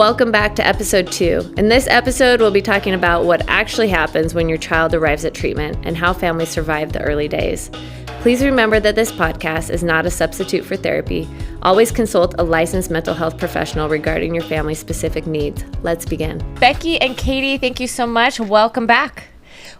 Welcome back to episode 2. In this episode, we'll be talking about what actually happens when your child arrives at treatment and how families survive the early days. Please remember that this podcast is not a substitute for therapy. Always consult a licensed mental health professional regarding your family's specific needs. Let's begin. Becky and Katie, thank you so much. Welcome back.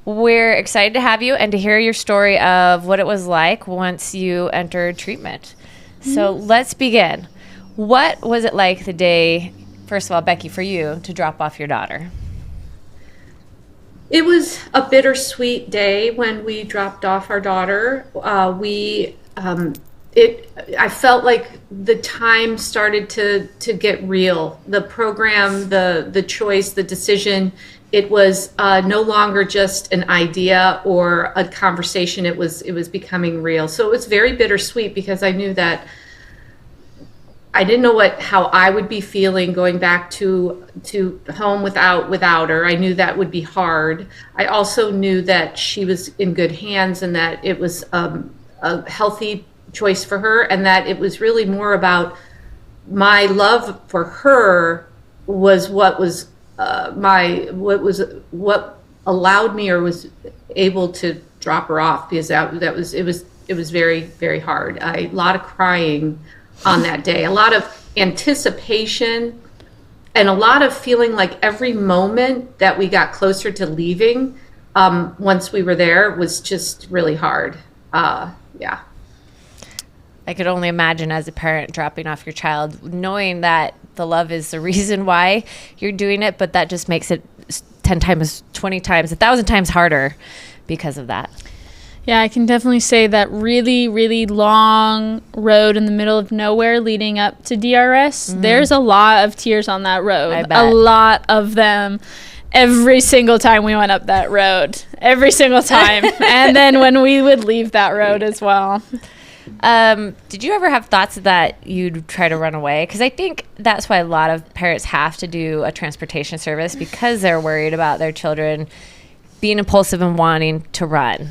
We're excited to have you and to hear your story of what it was like once you entered treatment. So let's begin. What was it like the day, first of all, Becky, for you to drop off your daughter? It was a bittersweet day when we dropped off our daughter. I felt like the time started to get real. The program, the choice, the decision, it was no longer just an idea or a conversation. It was becoming real. So it was very bittersweet because I knew that I didn't know how I would be feeling going back to home without her. I knew that would be hard. I also knew that she was in good hands and that it was a healthy choice for her, and that it was really more about my love for her was what allowed me or was able to drop her off, because it was very, very hard. A lot of crying on that day, a lot of anticipation, and a lot of feeling like every moment that we got closer to leaving, once we were there, was just really hard. Yeah. I could only imagine as a parent dropping off your child, knowing that the love is the reason why you're doing it, but that just makes it 10 times, 20 times, 1,000 times harder because of that. Yeah, I can definitely say that really, really long road in the middle of nowhere leading up to DRS, there's a lot of tears on that road. I bet. A lot of them. Every single time we went up that road. Every single time. And then when we would leave that road as well. Did you ever have thoughts that you'd try to run away? Because I think that's why a lot of parents have to do a transportation service, because they're worried about their children being impulsive and wanting to run.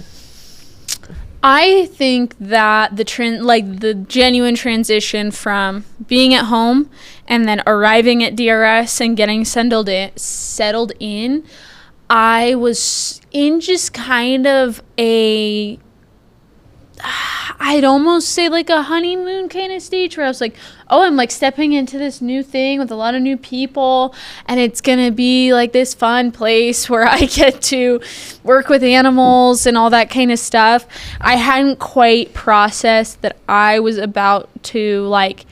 I think that the genuine transition from being at home and then arriving at DRS and getting settled in, I was in just kind of I'd almost say like a honeymoon kind of stage where I was like, oh, I'm like stepping into this new thing with a lot of new people, and it's going to be like this fun place where I get to work with animals and all that kind of stuff. I hadn't quite processed that I was about to like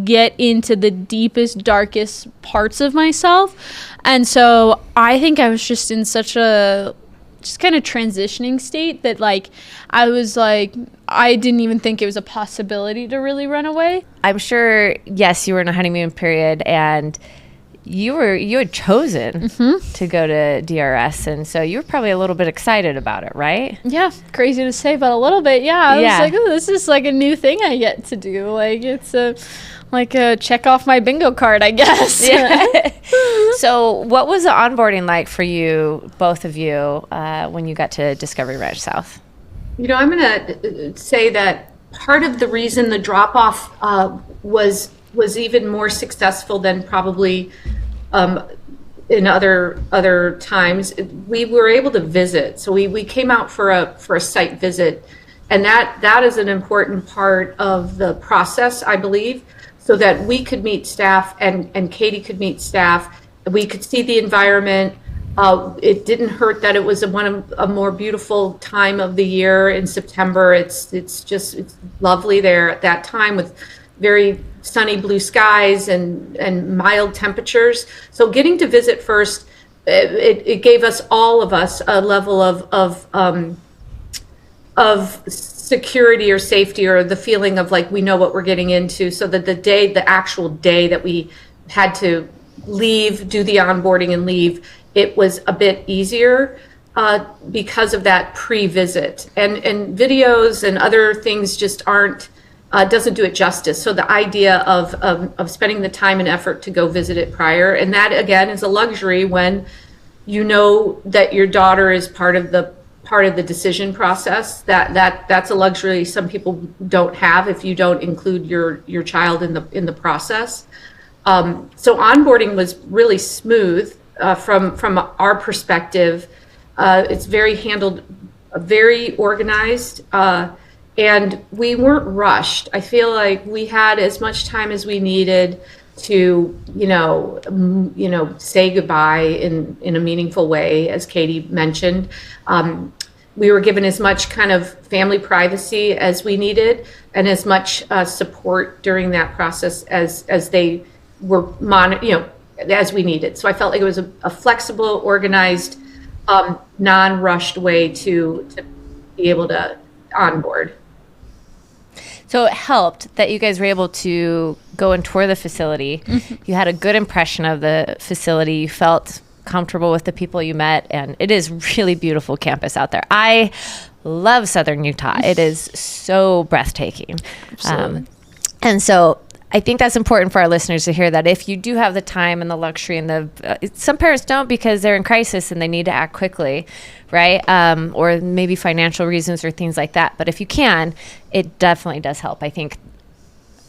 get into the deepest, darkest parts of myself. And so I think I was just in such a just kind of transitioning state that like I was like, I didn't even think it was a possibility to really run away. I'm sure, yes, you were in a honeymoon period and you had chosen to go to DRS, and so you were probably a little bit excited about it, right? Yeah, crazy to say, but a little bit, yeah. I was like, oh, this is like a new thing I get to do. Like it's a check off my bingo card, I guess. Yeah. So what was the onboarding like for you, both of you, when you got to Discovery Ranch South? You know, I'm going to say that part of the reason the drop-off was even more successful than probably in other times. We were able to visit. So we came out for a site visit, and that is an important part of the process, I believe, so that we could meet staff and Katie could meet staff. We could see the environment. It didn't hurt that it was a more beautiful time of the year in September. It's lovely there at that time with very sunny blue skies and mild temperatures. So getting to visit first, it gave all of us a level of security or safety, or the feeling of like we know what we're getting into, so that the actual day that we had to leave, do the onboarding and leave, it was a bit easier because of that pre-visit. And videos and other things just doesn't do it justice. So the idea of spending the time and effort to go visit it prior, and that again is a luxury when you know that your daughter is part of the decision process. That's a luxury some people don't have if you don't include your child in the process. So onboarding was really smooth from our perspective. It's very organized, and we weren't rushed. I feel like we had as much time as we needed to, say goodbye in a meaningful way, as Katie mentioned. We were given as much kind of family privacy as we needed, and as much support during that process as they were as we needed. So I felt like it was a flexible, organized, non-rushed way to be able to onboard. So it helped that you guys were able to go and tour the facility. Mm-hmm. You had a good impression of the facility. You felt comfortable with the people you met, and it is really beautiful campus out there. I love Southern Utah. It is so breathtaking. And so I think that's important for our listeners to hear, that if you do have the time and the luxury, and some parents don't because they're in crisis and they need to act quickly, right? Or maybe financial reasons or things like that. But if you can, it definitely does help. I think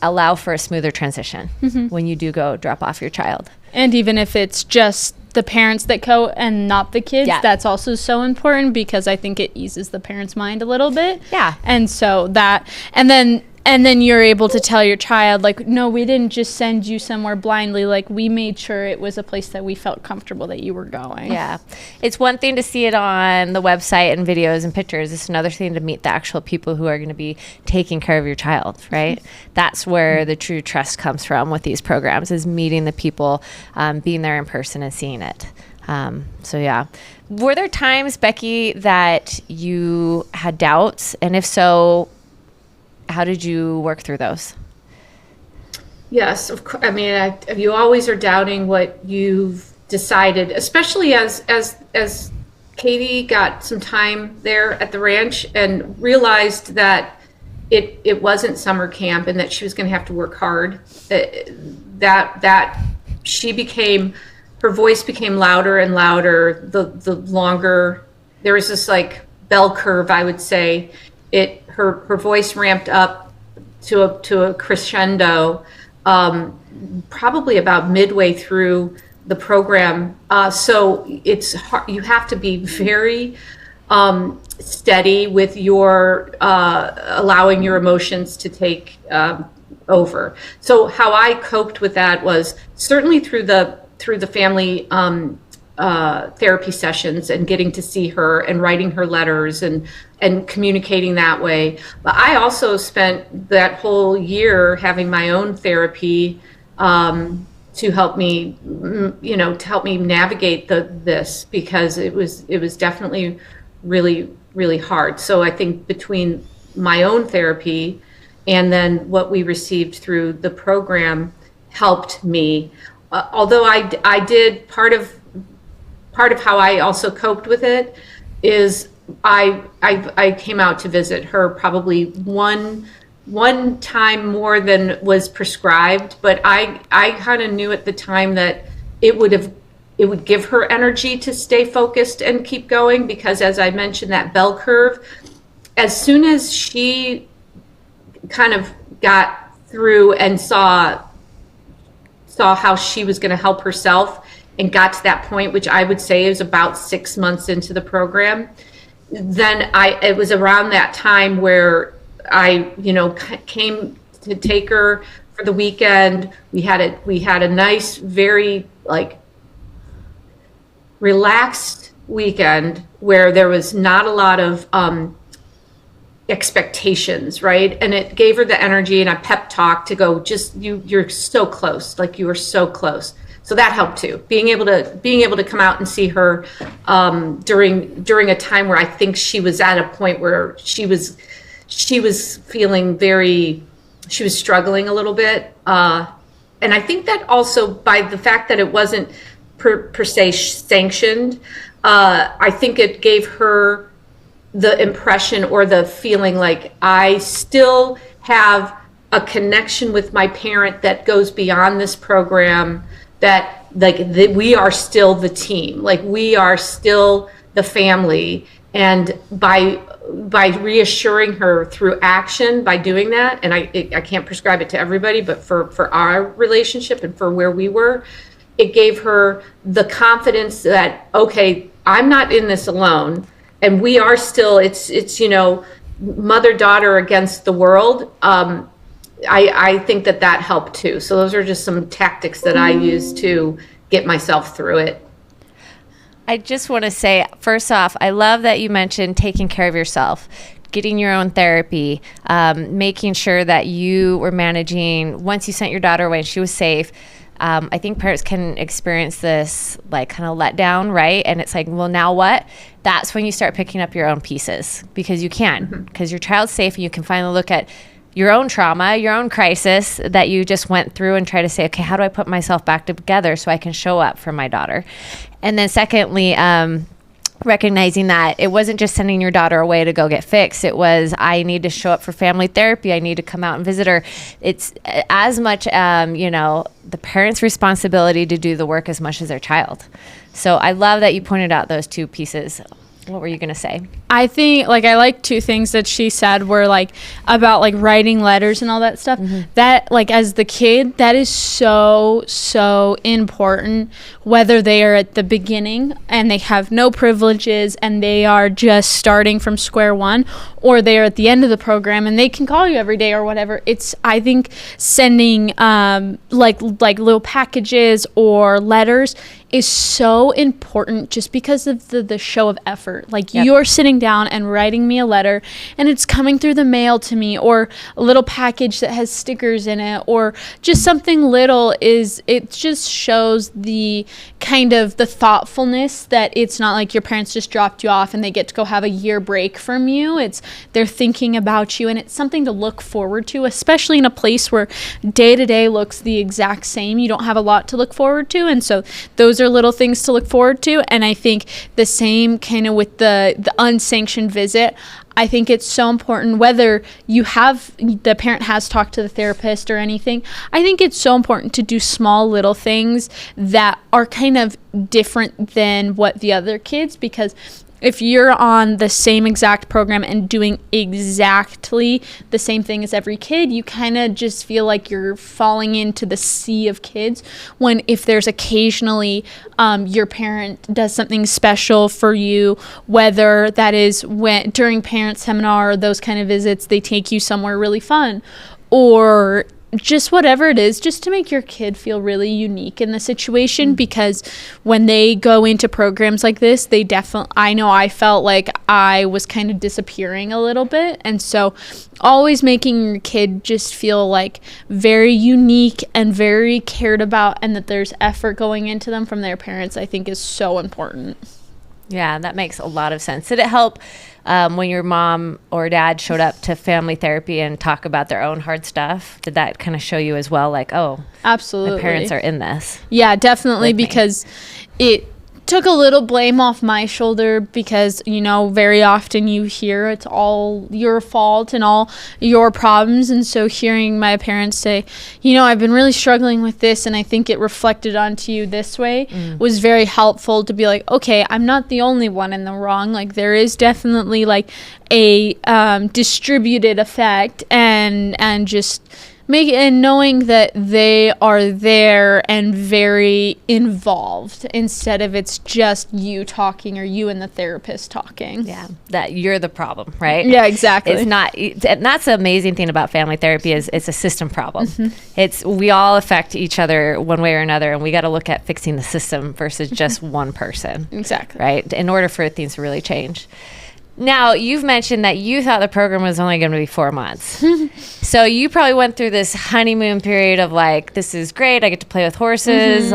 allow for a smoother transition when you do go drop off your child. And even if it's just the parents that go and not the kids, that's also so important, because I think it eases the parent's mind a little bit. Yeah. And so that, and then you're able to tell your child, like, no, we didn't just send you somewhere blindly. Like, we made sure it was a place that we felt comfortable that you were going. Yeah. It's one thing to see it on the website and videos and pictures. It's another thing to meet the actual people who are going to be taking care of your child, right? That's where the true trust comes from with these programs, is meeting the people, being there in person and seeing it. So yeah. Were there times, Becky, that you had doubts? And if so, how did you work through those? Yes, of course. I mean, you always are doubting what you've decided, especially as Katie got some time there at the ranch and realized that it wasn't summer camp and that she was going to have to work hard. That her voice became louder and louder the longer. There was this like bell curve, I would say. Her voice ramped up to a crescendo, probably about midway through the program. So it's hard. You have to be very steady with your allowing your emotions to take over. So how I coped with that was certainly through the family therapy sessions and getting to see her and writing her letters and communicating that way. But I also spent that whole year having my own therapy to help me, navigate this, because it was definitely really, really hard. So I think between my own therapy and then what we received through the program helped me. Although I did part of how I also coped with it is I came out to visit her probably one time more than was prescribed, but I kind of knew at the time that it would give her energy to stay focused and keep going, because as I mentioned, that bell curve, as soon as she kind of got through and saw how she was going to help herself and got to that point, which I would say is about 6 months into the program, then it was around that time where I, came to take her for the weekend. We had a nice, very relaxed weekend where there was not a lot of expectations, right? And it gave her the energy and a pep talk to go, just you're so close, like you were so close. So that helped too. Being able to come out and see her during a time where I think she was at a point where she was feeling she was struggling a little bit. And I think that also by the fact that it wasn't per se sanctioned, I think it gave her the impression or the feeling like I still have a connection with my parent that goes beyond this program, that we are still the team, like we are still the family, And by reassuring her through action, by doing that, and I can't prescribe it to everybody, but for our relationship and for where we were, it gave her the confidence that, okay, I'm not in this alone, and we are still, it's mother-daughter against the world. I think that helped too. So those are just some tactics that I use to get myself through it. I just want to say, first off, I love that you mentioned taking care of yourself, getting your own therapy, making sure that you were managing, once you sent your daughter away and she was safe. I think parents can experience this like kind of letdown, right? And it's like, well, now what? That's when you start picking up your own pieces, because you can, because your child's safe and you can finally look at your own trauma, your own crisis that you just went through and try to say, okay, how do I put myself back together so I can show up for my daughter? And then secondly, recognizing that it wasn't just sending your daughter away to go get fixed. It was, I need to show up for family therapy. I need to come out and visit her. It's as much, the parent's responsibility to do the work as much as their child. So I love that you pointed out those two pieces. What were you going to say? I think, I like two things that she said were, about, writing letters and all that stuff. That, as the kid, that is so, so important, whether they are at the beginning and they have no privileges and they are just starting from square one, or they are at the end of the program and they can call you every day or whatever. I think sending, little packages or letters is so important just because of the show of effort. You're sitting down and writing me a letter and it's coming through the mail to me, or a little package that has stickers in it, or just something little. It just shows the kind of the thoughtfulness that it's not like your parents just dropped you off and they get to go have a year break from you. They're thinking about you, and it's something to look forward to, especially in a place where day to day looks the exact same. You don't have a lot to look forward to, and so those are little things to look forward to. And I think the same kind of with the unsanctioned visit. I think it's so important, whether the parent has talked to the therapist or anything. I think it's so important to do small little things that are kind of different than what the other kids, because if you're on the same exact program and doing exactly the same thing as every kid, you kind of just feel like you're falling into the sea of kids. When if there's occasionally your parent does something special for you, whether that is when during parent seminar or those kind of visits, they take you somewhere really fun, or just whatever it is, just to make your kid feel really unique in the situation. Because when they go into programs like this, I know I felt like I was kind of disappearing a little bit. And so always making your kid just feel like very unique and very cared about, and that there's effort going into them from their parents, I think is so important. Yeah, that makes a lot of sense. Did it help when your mom or dad showed up to family therapy and talk about their own hard stuff? Did that kind of show you as well, absolutely, my parents are in this? Yeah, definitely, because it took a little blame off my shoulder, because very often you hear it's all your fault and all your problems. And so hearing my parents say, I've been really struggling with this and I think it reflected onto you this way, was very helpful to be like, okay, I'm not the only one in the wrong. There is definitely a distributed effect, and just knowing that they are there and very involved, instead of it's just you talking or you and the therapist talking. Yeah, that you're the problem, right? Yeah, exactly. It's not, and that's the amazing thing about family therapy is it's a system problem. We all affect each other one way or another, and we got to look at fixing the system versus just one person. Exactly. Right? In order for things to really change. Now, you've mentioned that you thought the program was only going to be 4 months. So you probably went through this honeymoon period of this is great. I get to play with horses.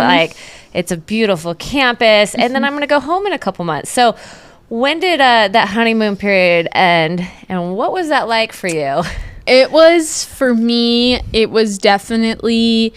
It's a beautiful campus. And then I'm going to go home in a couple months. So when did that honeymoon period end? And what was that like for you? For me, it was definitely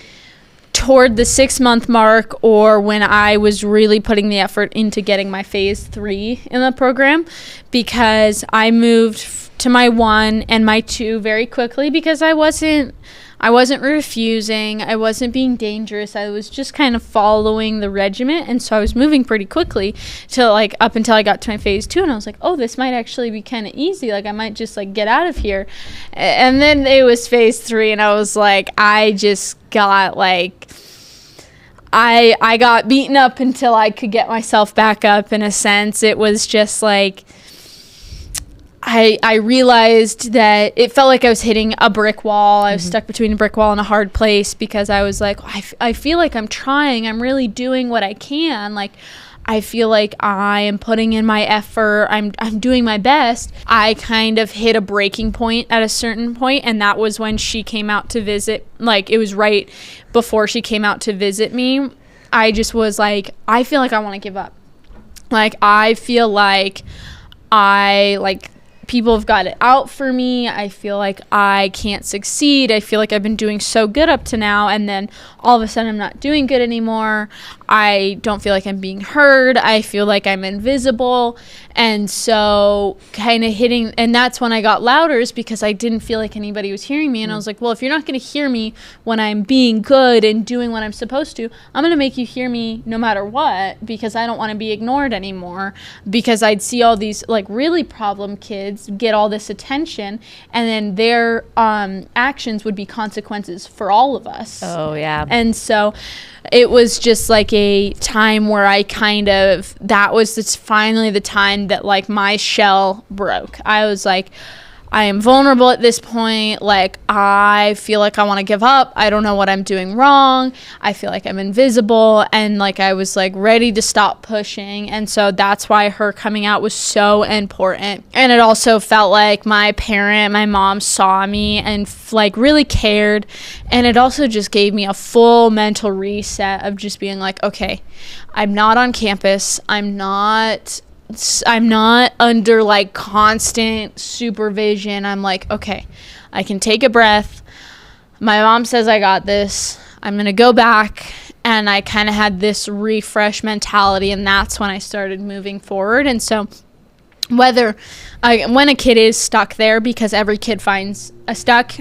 toward the 6-month mark, or when I was really putting the effort into getting my phase 3 in the program, because I moved to my 1 and my 2 very quickly because I wasn't refusing. I wasn't being dangerous. I was just kind of following the regiment. And so I was moving pretty quickly to like up until I got to my phase 2. And I was like, oh, this might actually be kind of easy. Like I might just like get out of here. And then it was phase 3. And I was like, I just got like, I got beaten up until I could get myself back up in a sense. It was just like, I realized that it felt like I was hitting a brick wall. I was stuck between a brick wall and a hard place because I was like, I feel like I'm trying. I'm really doing what I can. Like, I feel like I am putting in my effort. I'm doing my best. I kind of hit a breaking point at a certain point, and that was when she came out to visit. Like, it was right before she came out to visit me. I just was like, I feel like I want to give up. Like, I feel like people have got it out for me. I feel like I can't succeed. I feel like I've been doing so good up to now, and then all of a sudden I'm not doing good anymore. I don't feel like I'm being heard. I feel like I'm invisible. And so kind of hitting, and that's when I got louder, is because I didn't feel like anybody was hearing me. And I was like, well, if you're not going to hear me when I'm being good and doing what I'm supposed to, I'm going to make you hear me no matter what, because I don't want to be ignored anymore. Because I'd see all these like really problem kids get all this attention, and then their actions would be consequences for all of us. Oh, yeah. And so it was just like a time where I finally the time that like my shell broke. I was like, I am vulnerable at this point. Like, I feel like I want to give up. I don't know what I'm doing wrong. I feel like I'm invisible. And like, I was like ready to stop pushing. And so that's why her coming out was so important. And it also felt like my mom saw me and like really cared. And it also just gave me a full mental reset of just being like, okay, I'm not on campus. I'm not under like constant supervision. I'm like, okay, I can take a breath. My mom says I got this. I'm going to go back. And I kind of had this refresh mentality, and that's when I started moving forward. And so when a kid is stuck there, because every kid finds a stuck,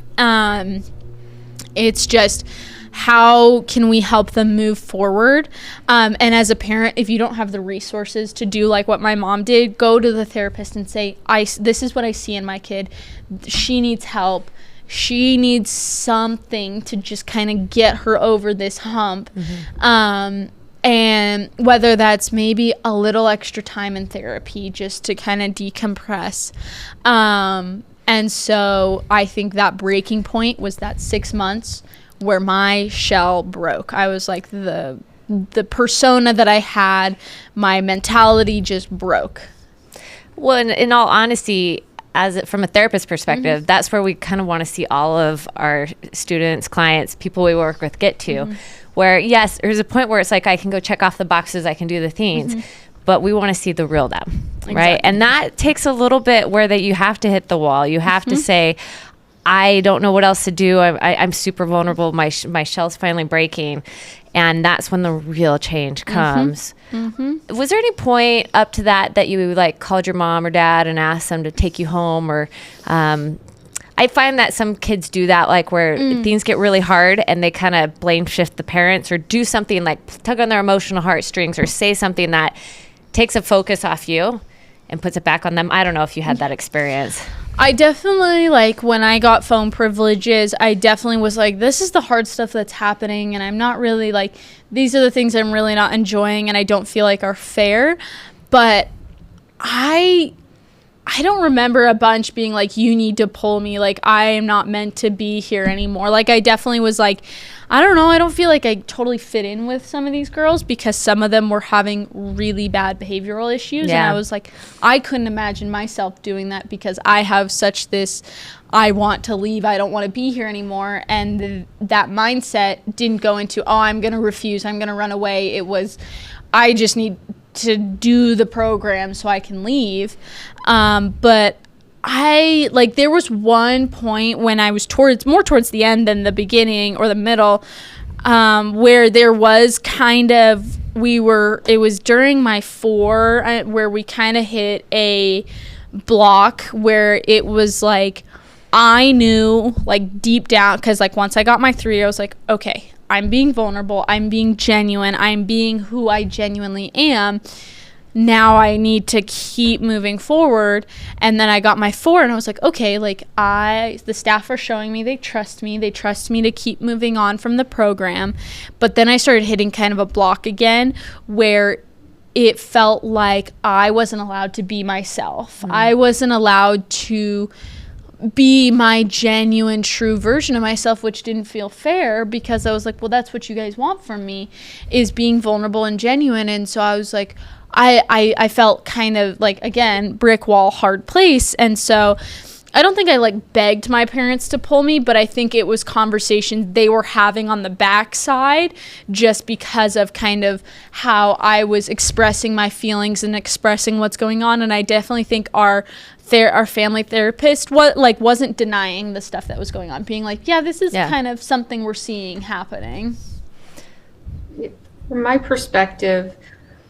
it's just, how can we help them move forward? And as a parent, if you don't have the resources to do like what my mom did, go to the therapist and say, this is what I see in my kid. She needs help. She needs something to just kind of get her over this hump. And whether that's maybe a little extra time in therapy just to kind of decompress. And so I think that breaking point was that 6 months where my shell broke. I was like, the persona that I had, my mentality just broke. Well, in all honesty, from a therapist perspective, that's where we kind of want to see all of our students, clients, people we work with get to. Where, yes, there's a point where it's like, I can go check off the boxes, I can do the things, but we want to see the real them, right? Exactly. And that takes a little bit where you have to hit the wall. You have to say, I don't know what else to do. I'm super vulnerable. My shell's finally breaking. And that's when the real change comes. Was there any point up to that you like called your mom or dad and asked them to take you home? Or I find that some kids do that, like where things get really hard and they kind of blame shift the parents, or do something like tug on their emotional heartstrings, or say something that takes a focus off you and puts it back on them. I don't know if you had that experience. I definitely, like, when I got phone privileges, I definitely was like, this is the hard stuff that's happening, and I'm not really, like, these are the things I'm really not enjoying and I don't feel like are fair. But I don't remember a bunch being like, you need to pull me, like, I am not meant to be here anymore. Like, I definitely was like, I don't know, I don't feel like I totally fit in with some of these girls, because some of them were having really bad behavioral issues. Yeah. And I was like, I couldn't imagine myself doing that, because I have such this, I want to leave, I don't want to be here anymore. And that mindset didn't go into, oh, I'm going to refuse, I'm going to run away. It was, I just need to do the program so I can leave. But there was one point when I was more towards the end than the beginning or the middle, where there was kind of, it was during my 4, where we kind of hit a block where it was like, I knew like deep down, because like once I got my 3, I was like, okay, I'm being vulnerable, I'm being genuine, I'm being who I genuinely am. Now I need to keep moving forward. And then I got my 4 and I was like, okay, like the staff are showing me they trust me to keep moving on from the program. But then I started hitting kind of a block again where it felt like I wasn't allowed to be myself. I wasn't allowed to be my genuine, true version of myself, which didn't feel fair, because I was like, well, that's what you guys want from me, is being vulnerable and genuine. And so I was like, I felt kind of like, again, brick wall, hard place. And so I don't think I like begged my parents to pull me, but I think it was conversations they were having on the backside, just because of kind of how I was expressing my feelings and expressing what's going on. And I definitely think our family therapist wasn't denying the stuff that was going on, being like, yeah, this is kind of something we're seeing happening. From my perspective,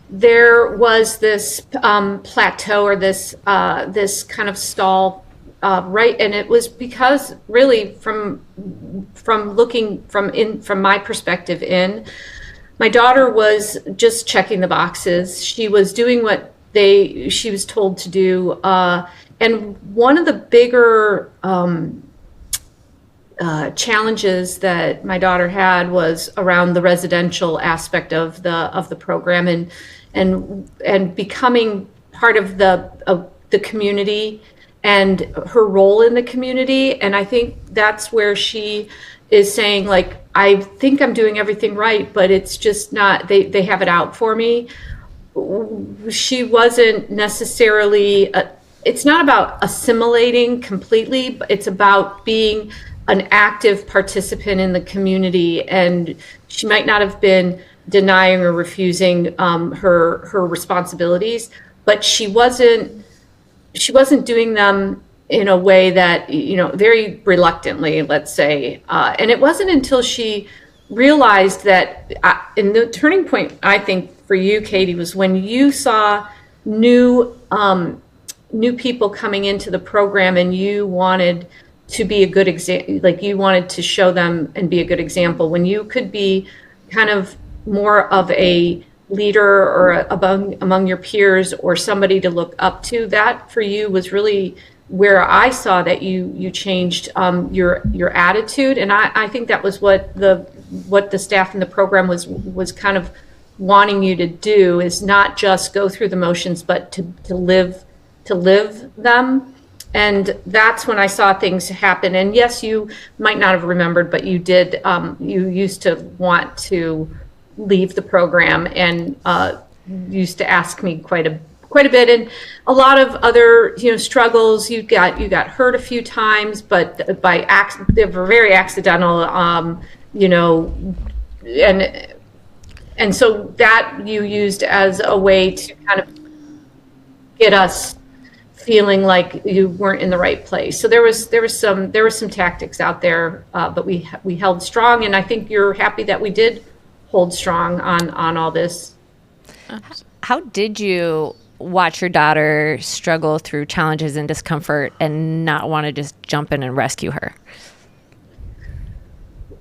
there was this plateau, or this kind of stall, right, and it was because really from looking from my perspective in, my daughter was just checking the boxes. She was doing what she was told to do, and one of the bigger challenges that my daughter had was around the residential aspect of the program, and becoming part of the community and her role in the community. And I think that's where she is saying, like, I think I'm doing everything right, but it's just not, they have it out for me. She wasn't necessarily, it's not about assimilating completely, but it's about being an active participant in the community. And she might not have been denying or refusing her responsibilities, but she wasn't doing them in a way that, very reluctantly, let's say. And it wasn't until she realized that, and the turning point, I think, for you, Katie, was when you saw new people coming into the program, and you wanted to be a good example, like you wanted to show them and be a good example, when you could be kind of more of a leader or among your peers, or somebody to look up to. That for you was really where I saw that you changed your attitude. And I think that was what the staff in the program was kind of wanting you to do, is not just go through the motions, but to live them. And that's when I saw things happen. And yes, you might not have remembered, but you did. You used to want to leave the program, and used to ask me quite a bit, and a lot of other struggles. You got hurt a few times, but they were very accidental, and so that you used as a way to kind of get us feeling like you weren't in the right place. So there was some tactics out there, but we held strong, and I think you're happy that we did hold strong on all this. How did you watch your daughter struggle through challenges and discomfort and not want to just jump in and rescue her?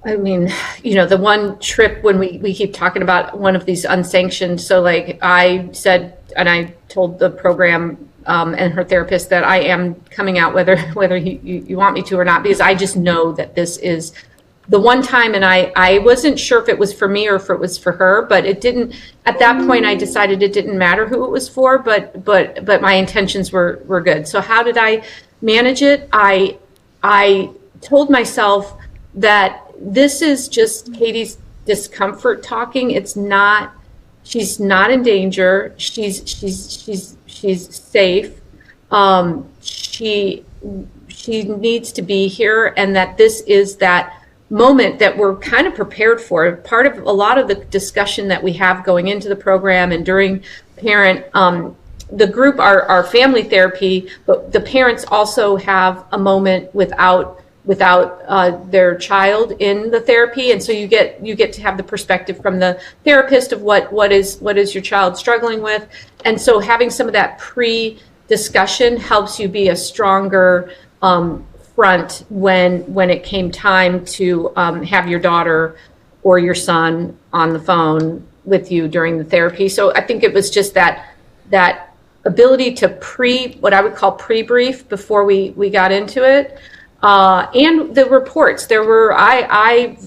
I mean, the one trip when we keep talking about one of these unsanctioned, so like I said, and I told the program and her therapist that I am coming out whether you want me to or not, because I just know that this is the one time, and I wasn't sure if it was for me or if it was for her, but it didn't, at that point I decided it didn't matter who it was for, but my intentions were good. So how did I manage it? I told myself that this is just Katie's discomfort talking. It's not, she's not in danger. She's safe. She needs to be here, and that this is that moment that we're kind of prepared for. Part of a lot of the discussion that we have going into the program and during parent, the group, our family therapy, but the parents also have a moment without their child in the therapy, and so you get to have the perspective from the therapist of what is your child struggling with. And so having some of that pre-discussion discussion helps you be a stronger front when it came time to have your daughter or your son on the phone with you during the therapy. So I think it was just that ability to what I would call pre-brief before we got into it. And the reports, there were, I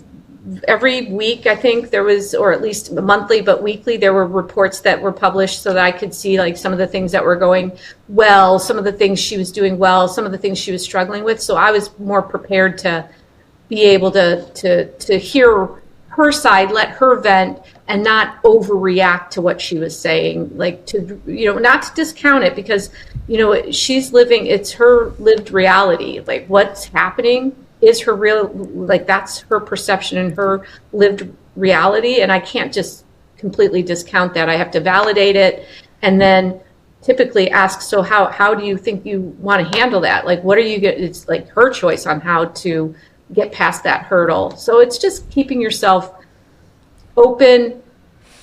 every week, I think there was, or at least monthly, but weekly, there were reports that were published so that I could see like some of the things that were going well, some of the things she was doing well, some of the things she was struggling with. So I was more prepared to be able to hear her side, let her vent, and not overreact to what she was saying, like to, not to discount it, because, she's living, it's her lived reality. Like what's happening is her real, like that's her perception and her lived reality. And I can't just completely discount that. I have to validate it and then typically ask, so how do you think you want to handle that? Like, what are you get? It's like her choice on how to get past that hurdle. So it's just keeping yourself open,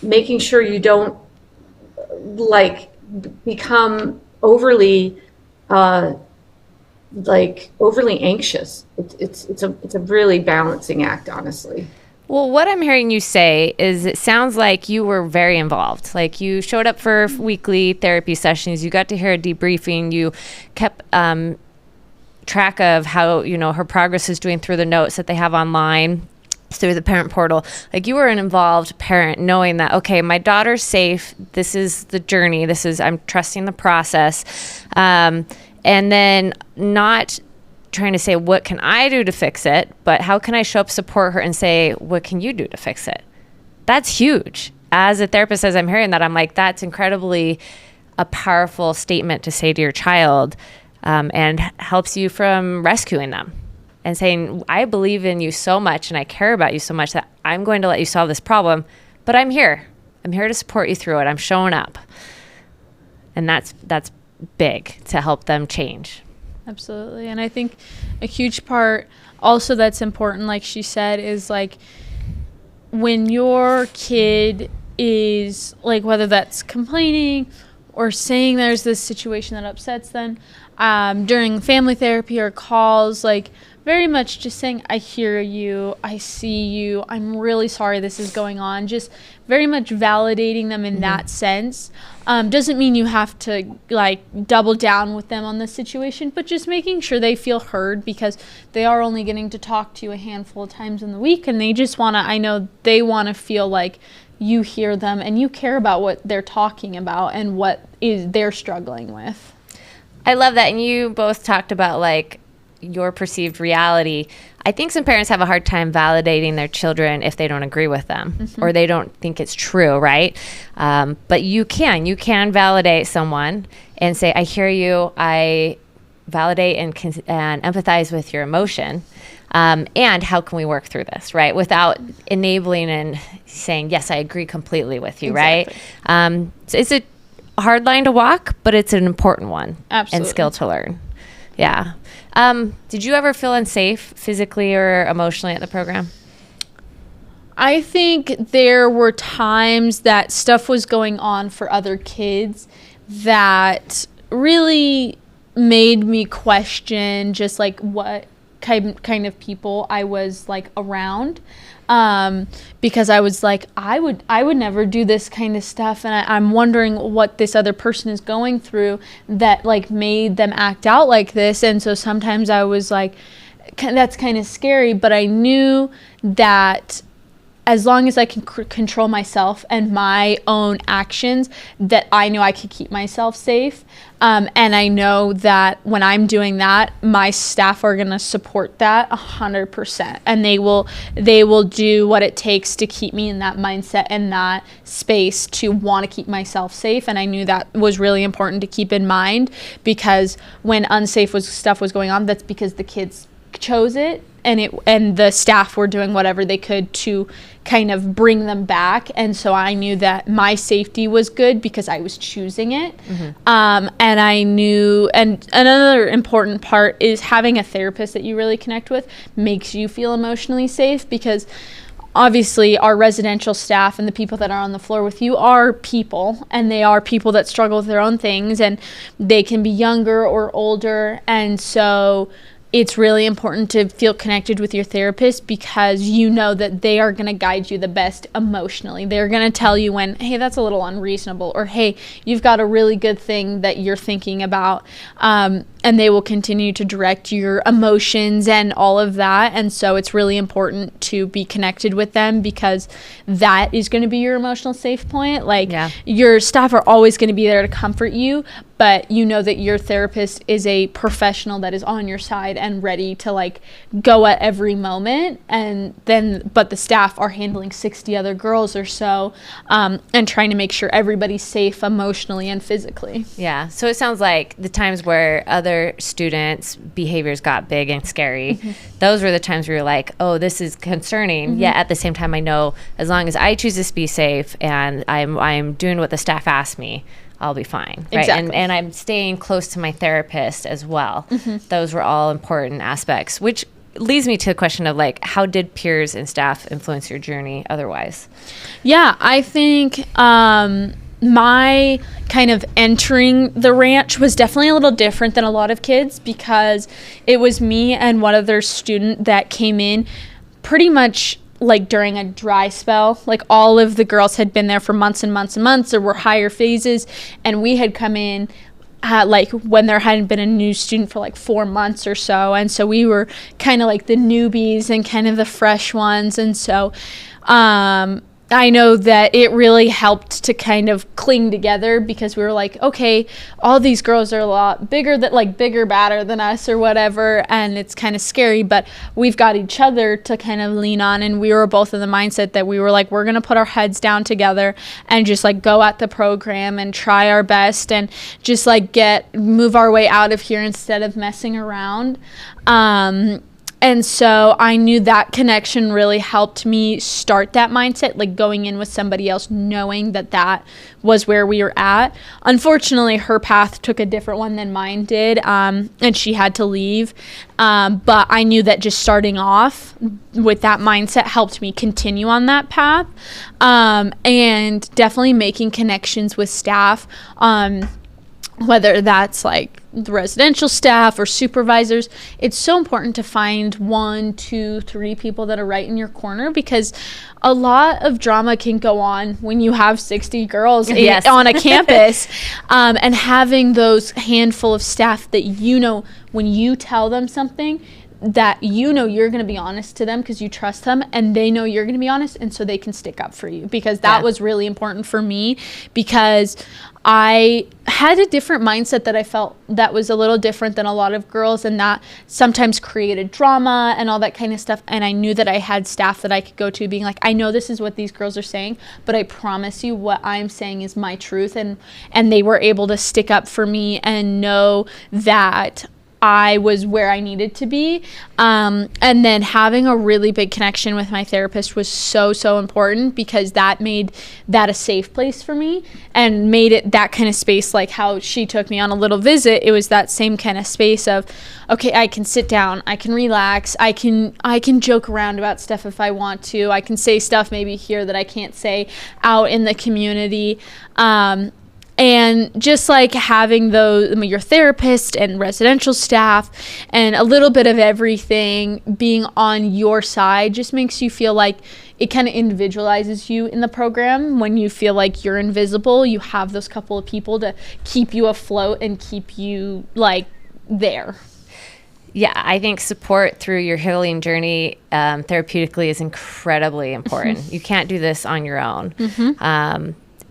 making sure you don't like become overly anxious. It's a really balancing act, honestly. Well, what I'm hearing you say is it sounds like you were very involved. Like you showed up for weekly therapy sessions, you got to hear a debriefing, you kept track of how, her progress is doing through the notes that they have online, through the parent portal. Like you were an involved parent, knowing that, okay, my daughter's safe. This is the journey. I'm trusting the process. And then not trying to say, what can I do to fix it? But how can I show up, support her, and say, what can you do to fix it? That's huge. As a therapist, as I'm hearing that, I'm like, that's incredibly a powerful statement to say to your child, and helps you from rescuing them and saying, I believe in you so much and I care about you so much that I'm going to let you solve this problem, but I'm here. I'm here to support you through it. I'm showing up. And that's big to help them change. Absolutely. And I think a huge part also that's important, like she said, is like when your kid is like, whether that's complaining or saying there's this situation that upsets them, during family therapy or calls, like very much just saying, I hear you, I see you, I'm really sorry this is going on. Just very much validating them in that sense. Doesn't mean you have to like double down with them on the situation, but just making sure they feel heard, because they are only getting to talk to you a handful of times in the week, and they just want to, I know they want to feel like you hear them and you care about what they're talking about and what they're struggling with. I love that. And you both talked about like your perceived reality. I think some parents have a hard time validating their children if they don't agree with them or they don't think it's true, right? But you can validate someone and say, I hear you, I validate and empathize with your emotion. And how can we work through this, right? Without enabling and saying, yes, I agree completely with you, exactly. Right? So it's a hard line to walk, but it's an important one. Absolutely. And skill to learn. Yeah. Did you ever feel unsafe physically or emotionally at the program? I think there were times that stuff was going on for other kids that really made me question just like what kind of people I was like around, because I was like, I would never do this kind of stuff, and I'm wondering what this other person is going through that like made them act out like this. And so sometimes I was like, that's kind of scary, but I knew that as long as I can control myself and my own actions, that I knew I could keep myself safe. And I know that when I'm doing that, my staff are going to support that 100%. And they will do what it takes to keep me in that mindset and that space to want to keep myself safe. And I knew that was really important to keep in mind, because when unsafe stuff was going on, that's because the kids chose it, and the staff were doing whatever they could to kind of bring them back. And so I knew that my safety was good because I was choosing it. And I knew, and another important part is having a therapist that you really connect with makes you feel emotionally safe, because obviously our residential staff and the people that are on the floor with you are people, and they are people that struggle with their own things, and they can be younger or older. And so it's really important to feel connected with your therapist, because you know that they are going to guide you the best emotionally. They're going to tell you when, hey, that's a little unreasonable, or hey, you've got a really good thing that you're thinking about. And they will continue to direct your emotions and all of that. And so it's really important to be connected with them, because that is going to be your emotional safe point. Like, your staff are always going to be there to comfort you, but you know that your therapist is a professional that is on your side and ready to like go at every moment. And then, but the staff are handling 60 other girls or so, and trying to make sure everybody's safe emotionally and physically. Yeah. So it sounds like the times where other students' behaviors got big and scary, those were the times where you're like, oh, this is concerning. Yet at the same time, I know as long as I choose to be safe and I'm doing what the staff asked me, I'll be fine. Right. Exactly. And I'm staying close to my therapist as well. Those were all important aspects, which leads me to the question of like, how did peers and staff influence your journey otherwise? Yeah, I think my kind of entering the ranch was definitely a little different than a lot of kids, because it was me and one other student that came in pretty much like during a dry spell. Like, all of the girls had been there for months and months and months. There were higher phases, and we had come in like when there hadn't been a new student for like 4 months or so. And so we were kind of like the newbies and kind of the fresh ones. And so I know that it really helped to kind of cling together, because we were like, okay, all these girls are a lot bigger, badder than us or whatever, and it's kind of scary, but we've got each other to kind of lean on. And we were both in the mindset that we were like, we're going to put our heads down together and just like go at the program and try our best and just like move our way out of here instead of messing around. And so I knew that connection really helped me start that mindset, like going in with somebody else, knowing that that was where we were at. Unfortunately, her path took a different one than mine did, and she had to leave. But I knew that just starting off with that mindset helped me continue on that path, and definitely making connections with staff, whether that's like the residential staff or supervisors. It's so important to find 1, 2, 3 people that are right in your corner, because a lot of drama can go on when you have 60 girls on a campus, and having those handful of staff that, you know, when you tell them something, that you know you're going to be honest to them because you trust them, and they know you're going to be honest, and so they can stick up for you, because that was really important for me, because I had a different mindset that I felt that was a little different than a lot of girls, and that sometimes created drama and all that kind of stuff. And I knew that I had staff that I could go to being like, I know this is what these girls are saying, but I promise you what I'm saying is my truth. And they were able to stick up for me and know that I was where I needed to be. And then having a really big connection with my therapist was so, so important, because that made that a safe place for me and made it that kind of space, like how she took me on a little visit. It was that same kind of space of, okay, I can sit down, I can relax, I can joke around about stuff if I want to. I can say stuff maybe here that I can't say out in the community. And just like having your therapist and residential staff and a little bit of everything being on your side just makes you feel like it kind of individualizes you in the program. When you feel like you're invisible, you have those couple of people to keep you afloat and keep you like there. Yeah, I think support through your healing journey therapeutically is incredibly important. You can't do this on your own.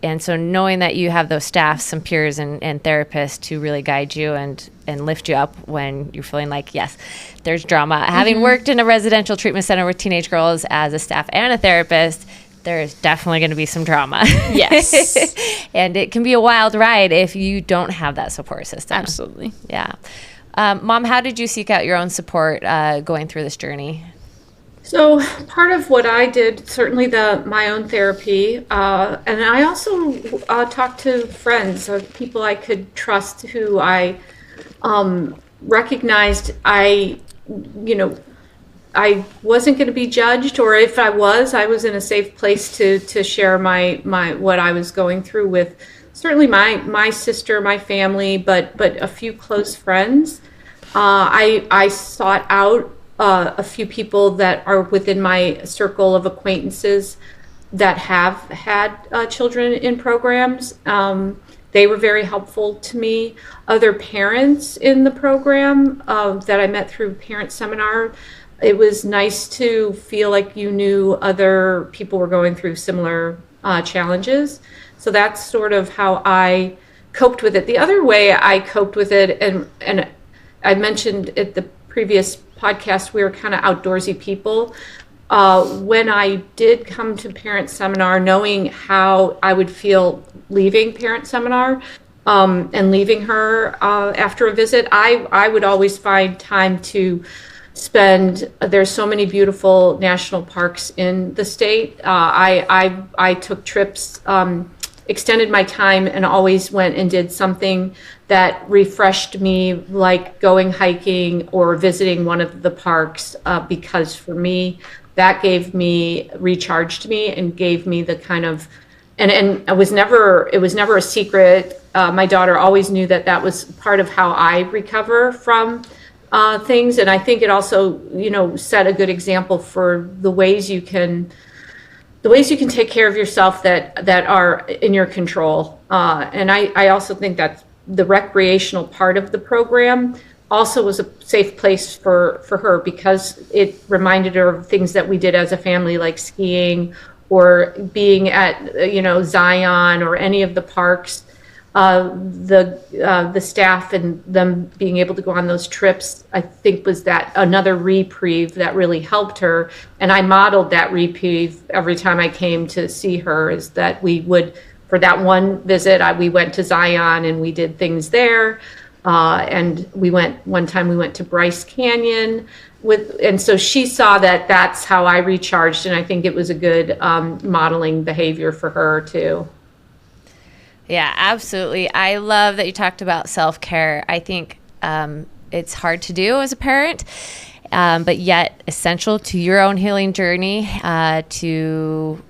And so knowing that you have those staff, some peers and therapists to really guide you and lift you up when you're feeling like, yes, there's drama. Having worked in a residential treatment center with teenage girls as a staff and a therapist, there's definitely going to be some drama. Yes. And it can be a wild ride if you don't have that support system. Absolutely. Yeah. Mom, how did you seek out your own support going through this journey? So part of what I did, certainly my own therapy, and I also talked to friends, people I could trust, who I recognized I wasn't going to be judged, or if I was in a safe place to share my what I was going through with certainly my sister, my family, but a few close friends. I sought out a few people that are within my circle of acquaintances that have had children in programs. They were very helpful to me. Other parents in the program that I met through Parent Seminar, it was nice to feel like you knew other people were going through similar challenges. So that's sort of how I coped with it. The other way I coped with it, and I mentioned at the previous podcast, we were kind of outdoorsy people. When I did come to Parent Seminar, knowing how I would feel leaving Parent Seminar and leaving her after a visit, I would always find time to spend. There's so many beautiful national parks in the state. I took trips, extended my time, and always went and did something that refreshed me, like going hiking or visiting one of the parks, because for me, that recharged me and gave me the kind of, and it was never a secret. My daughter always knew that was part of how I recover from things. And I think it also, set a good example for the ways you can take care of yourself that are in your control. And I also think that the recreational part of the program also was a safe place for her, because it reminded her of things that we did as a family, like skiing or being at Zion or any of the parks. The staff and them being able to go on those trips, I think, was that another reprieve that really helped her. And I modeled that reprieve every time I came to see her, is that we would, for that one visit, we went to Zion and we did things there. And one time we went to Bryce Canyon and so she saw that that's how I recharged. And I think it was a good modeling behavior for her too. Yeah, absolutely. I love that you talked about self-care. I think it's hard to do as a parent, but yet essential to your own healing journey, to,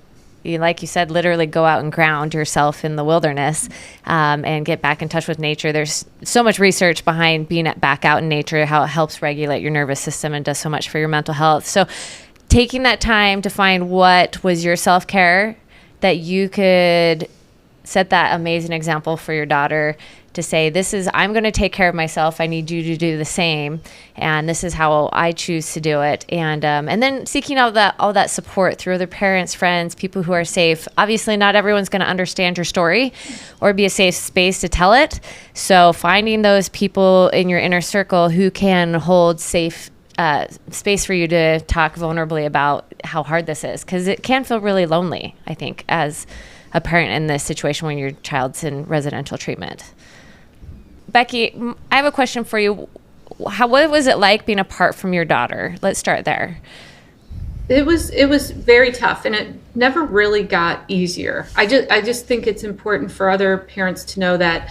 like you said, literally go out and ground yourself in the wilderness, and get back in touch with nature. There's so much research behind being back out in nature, how it helps regulate your nervous system and does so much for your mental health. So taking that time to find what was your self-care, that you could set that amazing example for your daughter to say, I'm going to take care of myself. I need you to do the same. And this is how I choose to do it. And then seeking out all that support through other parents, friends, people who are safe. Obviously, not everyone's going to understand your story or be a safe space to tell it. So finding those people in your inner circle who can hold safe space for you to talk vulnerably about how hard this is. Because it can feel really lonely, I think, as a parent in this situation when your child's in residential treatment. Becky, I have a question for you. What was it like being apart from your daughter? Let's start there. It was very tough, and it never really got easier. I just think it's important for other parents to know that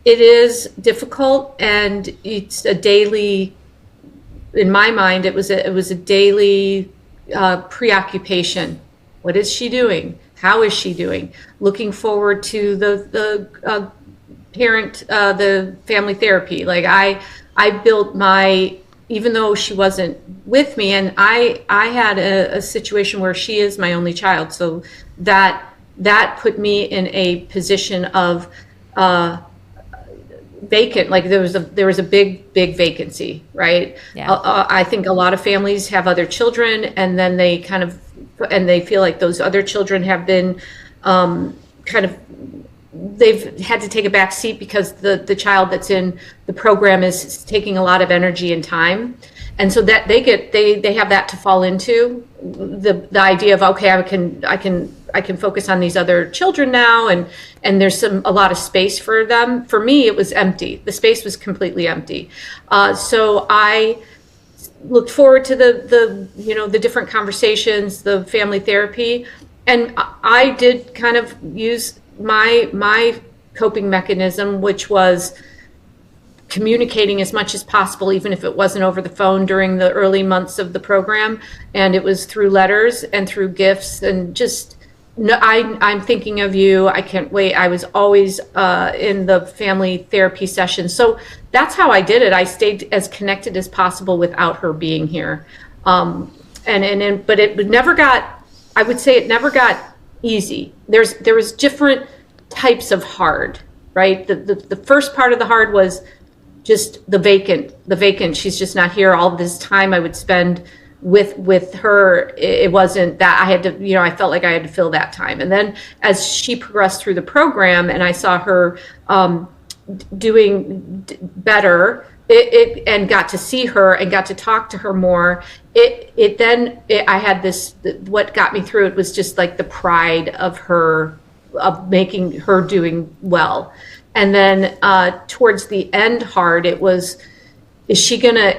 it is difficult, and it's a daily. In my mind, it was a daily preoccupation. What is she doing? How is she doing? Looking forward to the family therapy. Like I built even though she wasn't with me, and I had a situation where she is my only child, so that put me in a position of vacant. Like there was a big vacancy, right? Yeah. I think a lot of families have other children, and then they feel like those other children have been they've had to take a back seat because the child that's in the program is taking a lot of energy and time. And so that they have that to fall into, the idea of, okay, I can focus on these other children now, and there's a lot of space for them. For me, it was empty. The space was completely empty. So I looked forward to the different conversations, the family therapy, and I did kind of use my coping mechanism, which was communicating as much as possible, even if it wasn't over the phone during the early months of the program. And it was through letters and through gifts, and just, no, I'm thinking of you. I can't wait. I was always in the family therapy session. So that's how I did it. I stayed as connected as possible without her being here. But it never got, I would say it never got easy. There was different types of hard, right? The first part of the hard was just the vacant. She's just not here. All this time I would spend with her, it wasn't that I had to, I felt like I had to fill that time. And then as she progressed through the program and I saw her doing better, and got to see her and got to talk to her more, I had this, what got me through it was just like the pride of her, of making her doing well. And then towards the end hard, it was, is she gonna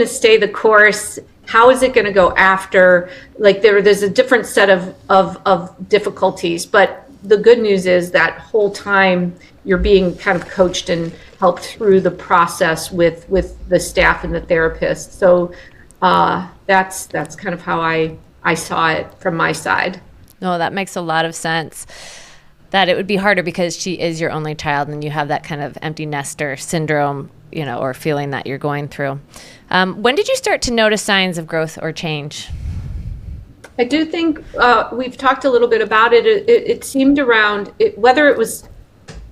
stay the course? How is it going to go after? Like there's a different set of difficulties, but the good news is that whole time you're being kind of coached and helped through the process with the staff and the therapist. So that's kind of how I saw it from my side. No, that makes a lot of sense. That it would be harder because she is your only child and you have that kind of empty nester syndrome, or feeling that you're going through. When did you start to notice signs of growth or change? I do think we've talked a little bit about it. It seemed around, whether it was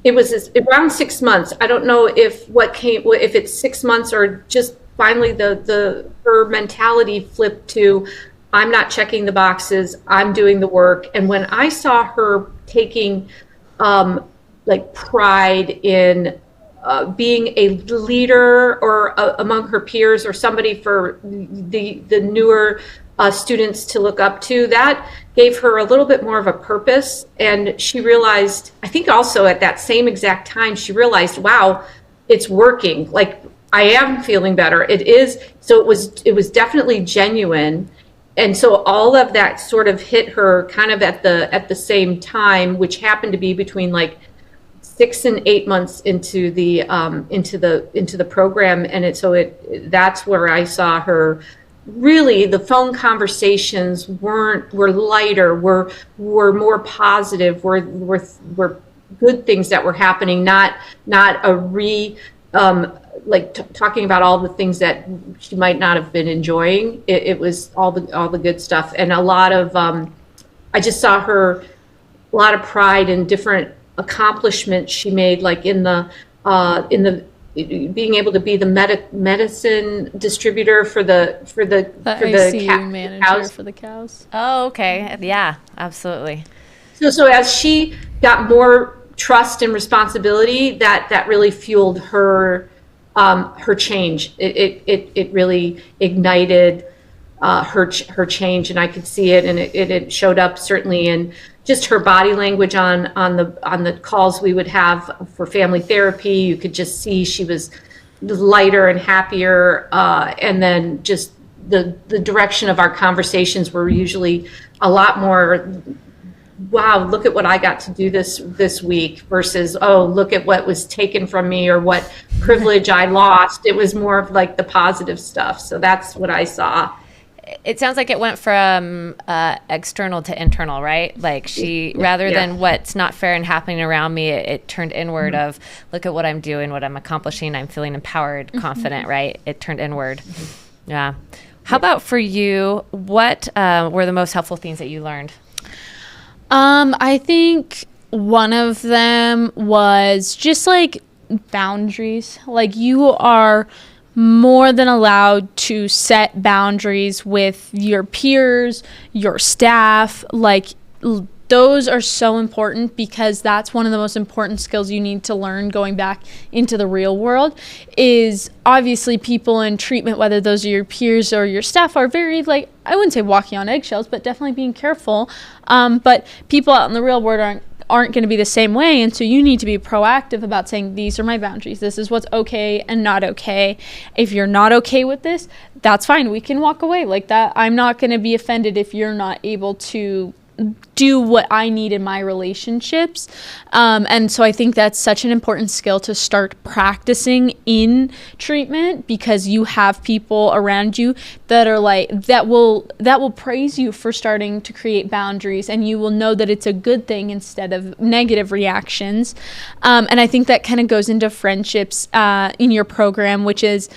around 6 months. I don't know if it's 6 months or just finally her mentality flipped to, I'm not checking the boxes, I'm doing the work. And when I saw her taking pride in being a leader or among her peers or somebody for the newer students to look up to, that gave her a little bit more of a purpose. And she realized, I think also at that same exact time, she realized, wow, it's working. Like I am feeling better. It is. So it was definitely genuine. And so all of that sort of hit her kind of at the same time, which happened to be between like 6 and 8 months into the program. And that's where I saw her. Really, the phone conversations were lighter, were more positive, were good things that were happening, not talking about all the things that she might not have been enjoying. It was all the good stuff, and a lot of I just saw her a lot of pride in different accomplishments she made, like in the being able to be the medicine distributor for the ICU manager cows. for the cows. Oh, okay. Yeah, absolutely. So as she got more trust and responsibility, that really fueled her change. It really ignited her change, and I could see it, and it showed up certainly in just her body language on the calls we would have for family therapy. You could just see she was lighter and happier, and then just the direction of our conversations were usually a lot more, wow, look at what I got to do this week, versus, oh, look at what was taken from me or what privilege I lost. It was more of like the positive stuff. So that's what I saw. It sounds like it went from external to internal, right? Like rather than what's not fair and happening around me, it turned inward of, look at what I'm doing, what I'm accomplishing. I'm feeling empowered, confident, right? It turned inward. Yeah. How about for you? What were the most helpful things that you learned? I think one of them was just like boundaries. Like you are more than allowed to set boundaries with your peers, your staff. Like those are so important, because that's one of the most important skills you need to learn going back into the real world. Is obviously people in treatment, whether those are your peers or your staff, are very, like, I wouldn't say walking on eggshells, but definitely being careful. But people out in the real world aren't going to be the same way, and so you need to be proactive about saying, these are my boundaries, this is what's okay and not okay. If you're not okay with this, that's fine, we can walk away. Like that, I'm not going to be offended if you're not able to do what I need in my relationships. And so I think that's such an important skill to start practicing in treatment, because you have people around you that are like, that will praise you for starting to create boundaries, and you will know that it's a good thing instead of negative reactions. And I think that kind of goes into friendships in your program, which is,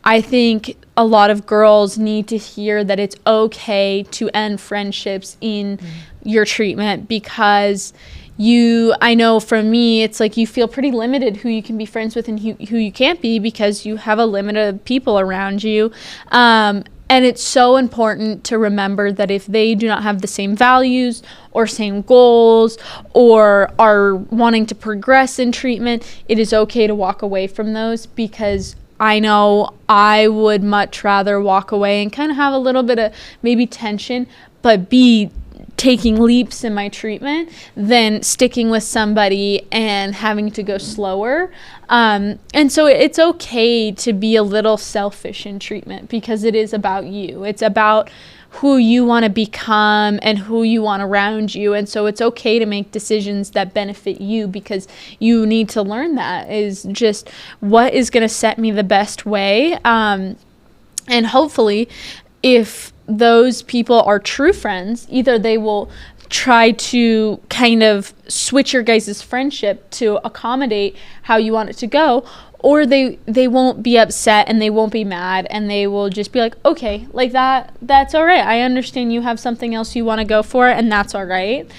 I think a lot of girls need to hear that it's okay to end friendships in your treatment, because I know for me, it's like you feel pretty limited who you can be friends with and who you can't be, because you have a limit of people around you. And it's so important to remember that if they do not have the same values or same goals or are wanting to progress in treatment, it is okay to walk away from those, because I know I would much rather walk away and kind of have a little bit of maybe tension, but be taking leaps in my treatment than sticking with somebody and having to go slower. And so it's okay to be a little selfish in treatment, because it is about you. It's about who you want to become and who you want around you. And so it's okay to make decisions that benefit you, because you need to learn that is just what is going to set me the best way. And hopefully, if those people are true friends, either they will try to kind of switch your guys' friendship to accommodate how you want it to go, or they won't be upset and they won't be mad, and they will just be like, okay, like that's all right. I understand you have something else you want to go for, and that's all right.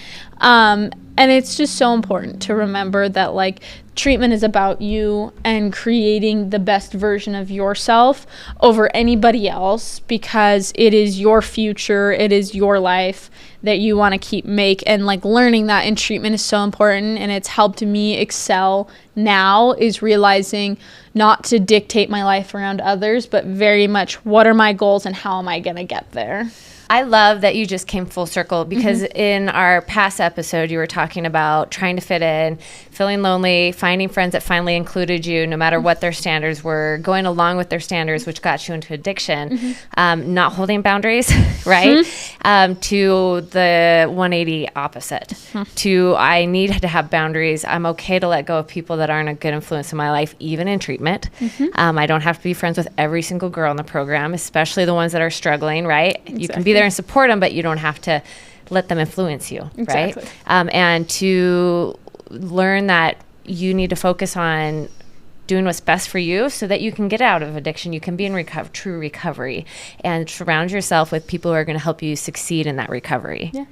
And it's just so important to remember that, like, treatment is about you and creating the best version of yourself over anybody else, because it is your future, it is your life that you want to and like learning that in treatment is so important. And it's helped me excel now, is realizing not to dictate my life around others, but very much what are my goals and how am I going to get there. I love that you just came full circle, because in our past episode, you were talking about trying to fit in, feeling lonely, finding friends that finally included you, no matter what their standards were, going along with their standards, which got you into addiction, not holding boundaries, right? To the 180 opposite, to I need to have boundaries. I'm okay to let go of people that aren't a good influence in my life, even in treatment. I don't have to be friends with every single girl in the program, especially the ones that are struggling, right? Exactly. You can be there and support them, but you don't have to let them influence you, right? And to learn that you need to focus on doing what's best for you so that you can get out of addiction. You can be in true recovery, and surround yourself with people who are going to help you succeed in that recovery. Yeah.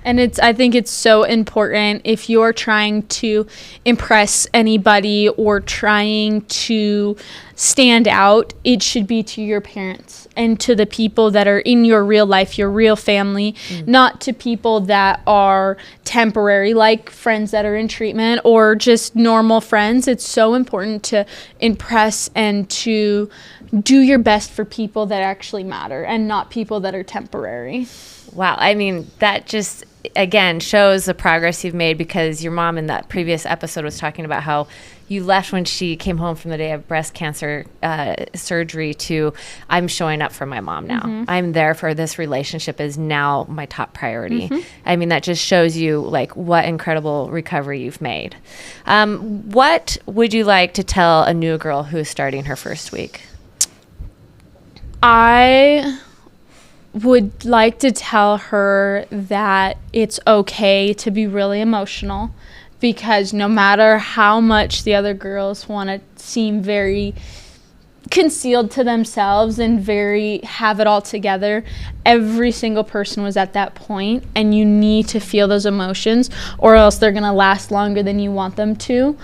And I think it's so important, if you're trying to impress anybody or trying to stand out, it should be to your parents and to the people that are in your real life, your real family, not to people that are temporary, like friends that are in treatment or just normal friends. It's so important to impress and to do your best for people that actually matter and not people that are temporary. Wow. I mean, that just, again, shows the progress you've made, because your mom in that previous episode was talking about how you left when she came home from the day of breast cancer surgery to, I'm showing up for my mom now. I'm there for this relationship is now my top priority. I mean, that just shows you like what incredible recovery you've made. What would you like to tell a new girl who's starting her first week? I would like to tell her that it's okay to be really emotional, because no matter how much the other girls want to seem very concealed to themselves and very have it all together, every single person was at that point, and you need to feel those emotions or else they're going to last longer than you want them to.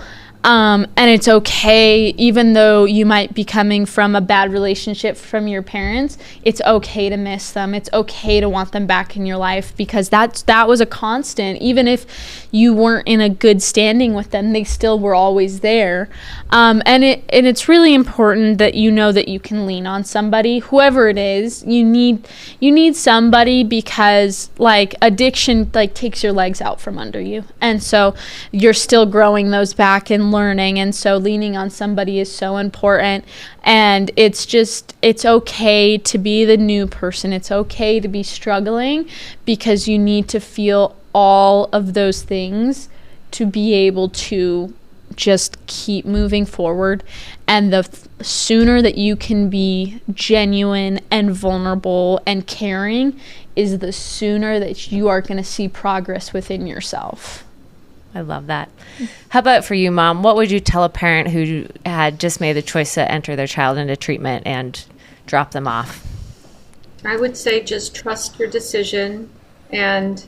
And it's okay, even though you might be coming from a bad relationship from your parents, it's okay to miss them. It's okay to want them back in your life, because that was a constant. Even if you weren't in a good standing with them, they still were always there. And it's really important that you know that you can lean on somebody, whoever it is. You need somebody, because like addiction like takes your legs out from under you, and so you're still growing those back and and learning. And so leaning on somebody is so important. And it's okay to be the new person. It's okay to be struggling, because you need to feel all of those things to be able to just keep moving forward. And the sooner that you can be genuine and vulnerable and caring is the sooner that you are going to see progress within yourself. I love that. How about for you, Mom? What would you tell a parent who had just made the choice to enter their child into treatment and drop them off? I would say just trust your decision and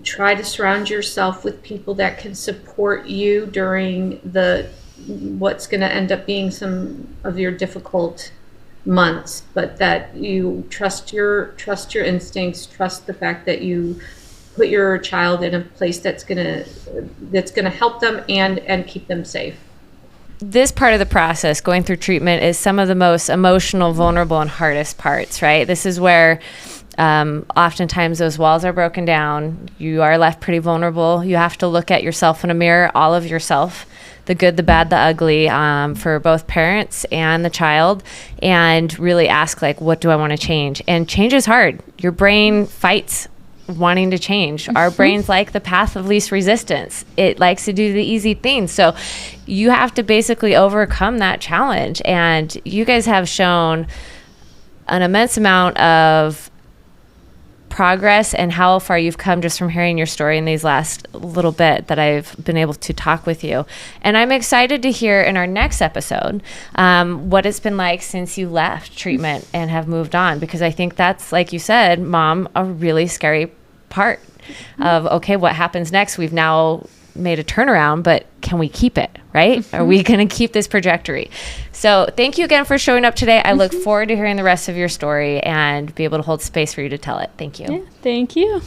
try to surround yourself with people that can support you during what's going to end up being some of your difficult months, but that you trust your instincts, trust the fact that you put your child in a place that's going to help them and keep them safe. This part of the process, going through treatment, is some of the most emotional, vulnerable, and hardest parts, right? This is where oftentimes those walls are broken down. You are left pretty vulnerable. You have to look at yourself in a mirror, all of yourself, the good, the bad, the ugly, for both parents and the child, and really ask, like, what do I want to change? And change is hard. Your brain fights wanting to change. Our brain's like the path of least resistance. It likes to do the easy things. So you have to basically overcome that challenge. And you guys have shown an immense amount of progress and how far you've come just from hearing your story in these last little bit that I've been able to talk with you. And I'm excited to hear in our next episode what it's been like since you left treatment and have moved on, because I think that's, like you said, Mom, a really scary part of, okay, what happens next? We've now made a turnaround, but can we keep it, right? Are we going to keep this trajectory? So thank you again for showing up today. I look forward to hearing the rest of your story and be able to hold space for you to tell it. Thank you. Yeah, thank you.